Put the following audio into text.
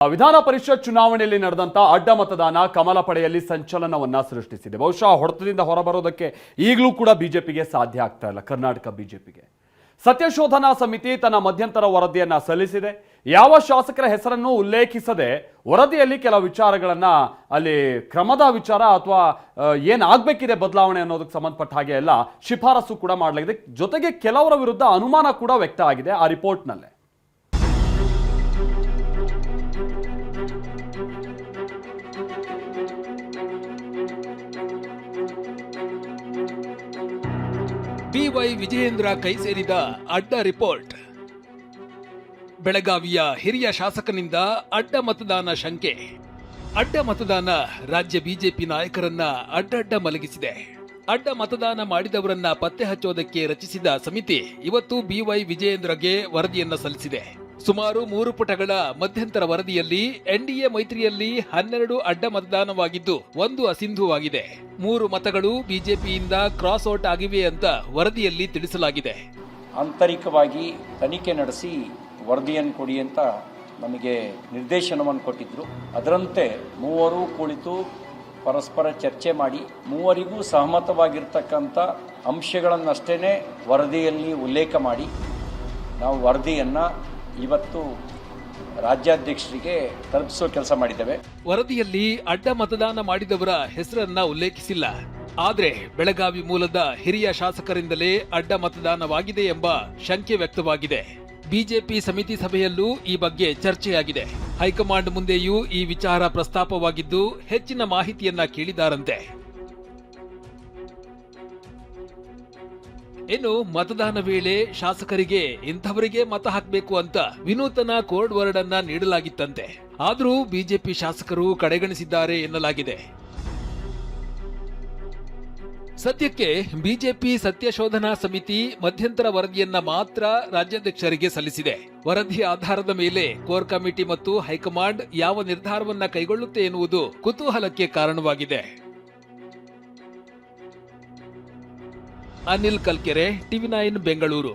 ವಿಧಾನ ಪರಿಷತ್ ಚುನಾವಣೆಯಲ್ಲಿ ನಡೆದಂತ ಅಡ್ಡ ಮತದಾನ ಕಮಲ ಪಡೆಯಲ್ಲಿ ಸಂಚಲನವನ್ನ ಸೃಷ್ಟಿಸಿದೆ. ಬಹುಶಃ ಹೊಡೆತದಿಂದ ಹೊರಬರೋದಕ್ಕೆ ಈಗಲೂ ಕೂಡ ಬಿಜೆಪಿಗೆ ಸಾಧ್ಯ ಆಗ್ತಾ ಇಲ್ಲ. ಕರ್ನಾಟಕ ಬಿಜೆಪಿಗೆ ಸತ್ಯಶೋಧನಾ ಸಮಿತಿ ತನ್ನ ಮಧ್ಯಂತರ ವರದಿಯನ್ನ ಸಲ್ಲಿಸಿದೆ. ಯಾವ ಶಾಸಕರ ಹೆಸರನ್ನು ಉಲ್ಲೇಖಿಸದೆ ವರದಿಯಲ್ಲಿ ಕೆಲವು ವಿಚಾರಗಳನ್ನ ಅಲ್ಲಿ ಕ್ರಮದ ವಿಚಾರ ಅಥವಾ ಏನಾಗಬೇಕಿದೆ ಬದಲಾವಣೆ ಅನ್ನೋದಕ್ಕೆ ಸಂಬಂಧಪಟ್ಟ ಹಾಗೆ ಎಲ್ಲ ಶಿಫಾರಸು ಕೂಡ ಮಾಡಲಾಗಿದೆ. ಜೊತೆಗೆ ಕೆಲವರ ವಿರುದ್ಧ ಅನುಮಾನ ಕೂಡ ವ್ಯಕ್ತ ಆಗಿದೆ ಆ ರಿಪೋರ್ಟ್ನಲ್ಲೇ. ಬಿವೈ ವಿಜಯೇಂದ್ರ ಕೈ ಸೇರಿದ ಅಡ್ಡ ರಿಪೋರ್ಟ್. ಬೆಳಗಾವಿಯ ಹಿರಿಯ ಶಾಸಕನಿಂದ ಅಡ್ಡ ಮತದಾನ ಶಂಕೆ. ಅಡ್ಡ ಮತದಾನ ರಾಜ್ಯ ಬಿಜೆಪಿ ನಾಯಕರನ್ನ ಅಡ್ಡಡ್ಡ ಮಲಗಿಸಿದೆ. ಅಡ್ಡ ಮತದಾನ ಮಾಡಿದವರನ್ನ ಪತ್ತೆ ಹಚ್ಚೋದಕ್ಕೆ ರಚಿಸಿದ ಸಮಿತಿ ಇವತ್ತು ಬಿವೈ ವಿಜಯೇಂದ್ರಗೆ ವರದಿಯನ್ನ ಸಲ್ಲಿಸಿದೆ. ಸುಮಾರು 3 ಪುಟಗಳ ಮಧ್ಯಂತರ ವರದಿಯಲ್ಲಿ ಎನ್ಡಿಎ ಮೈತ್ರಿಯಲ್ಲಿ 12 ಅಡ್ಡ ಮತದಾನವಾಗಿದ್ದು 1 ಅಸಿಂಧುವಾಗಿದೆ. 3 ಮತಗಳು ಬಿಜೆಪಿಯಿಂದ ಕ್ರಾಸ್ ಔಟ್ ಆಗಿವೆ ಅಂತ ವರದಿಯಲ್ಲಿ ತಿಳಿಸಲಾಗಿದೆ. ಆಂತರಿಕವಾಗಿ ತನಿಖೆ ನಡೆಸಿ ವರದಿಯನ್ನು ಕೊಡಿ ಅಂತ ನಮಗೆ ನಿರ್ದೇಶನವನ್ನು ಕೊಟ್ಟಿದ್ರು. ಅದರಂತೆ 3 ಕುಳಿತು ಪರಸ್ಪರ ಚರ್ಚೆ ಮಾಡಿ 3ರಿಗೂ ಸಹಮತವಾಗಿರ್ತಕ್ಕಂಥ ಅಂಶಗಳನ್ನಷ್ಟೇ ವರದಿಯಲ್ಲಿ ಉಲ್ಲೇಖ ಮಾಡಿ ನಾವು ವರದಿಯನ್ನು ಇವತ್ತು ರಾಜ್ಯಾಧ್ಯಕ್ಷರಿಗೆ ತಲುಪಿಸುವ ಕೆಲಸ ಮಾಡಿದ್ದೇವೆ. ವರದಿಯಲ್ಲಿ ಅಡ್ಡ ಮತದಾನ ಮಾಡಿದವರ ಹೆಸರನ್ನ ಉಲ್ಲೇಖಿಸಿಲ್ಲ. ಆದ್ರೆ ಬೆಳಗಾವಿ ಮೂಲದ ಹಿರಿಯ ಶಾಸಕರಿಂದಲೇ ಅಡ್ಡ ಮತದಾನವಾಗಿದೆ ಎಂಬ ಶಂಕೆ ವ್ಯಕ್ತವಾಗಿದೆ. ಬಿಜೆಪಿ ಸಮಿತಿ ಸಭೆಯಲ್ಲೂ ಈ ಬಗ್ಗೆ ಚರ್ಚೆಯಾಗಿದೆ. ಹೈಕಮಾಂಡ್ ಮುಂದೆಯೂ ಈ ವಿಚಾರ ಪ್ರಸ್ತಾಪವಾಗಿದ್ದು ಹೆಚ್ಚಿನ ಮಾಹಿತಿಯನ್ನ ಕೇಳಿದಾರಂತೆ. ಇನ್ನು ಮತದಾನ ವೇಳೆ ಶಾಸಕರಿಗೆ ಇಂಥವರಿಗೆ ಮತ ಹಾಕಬೇಕು ಅಂತ ವಿನೂತನ ಕೋಡ್ ವರ್ಡ್ ಅನ್ನ ನೀಡಲಾಗಿತ್ತಂತೆ. ಆದರೂ ಬಿಜೆಪಿ ಶಾಸಕರು ಕಡೆಗಣಿಸಿದ್ದಾರೆ ಎನ್ನಲಾಗಿದೆ. ಸದ್ಯಕ್ಕೆ ಬಿಜೆಪಿ ಸತ್ಯಶೋಧನಾ ಸಮಿತಿ ಮಧ್ಯಂತರ ವರದಿಯನ್ನ ಮಾತ್ರ ರಾಜ್ಯಾಧ್ಯಕ್ಷರಿಗೆ ಸಲ್ಲಿಸಿದೆ. ವರದಿ ಆಧಾರದ ಮೇಲೆ ಕೋರ್ ಕಮಿಟಿ ಮತ್ತು ಹೈಕಮಾಂಡ್ ಯಾವ ನಿರ್ಧಾರವನ್ನ ಕೈಗೊಳ್ಳುತ್ತೆ ಎನ್ನುವುದು ಕುತೂಹಲಕ್ಕೆ ಕಾರಣವಾಗಿದೆ. ಅನಿಲ್ ಕಲ್ಕೆರೆ, ಟಿವಿ9 ಬೆಂಗಳೂರು.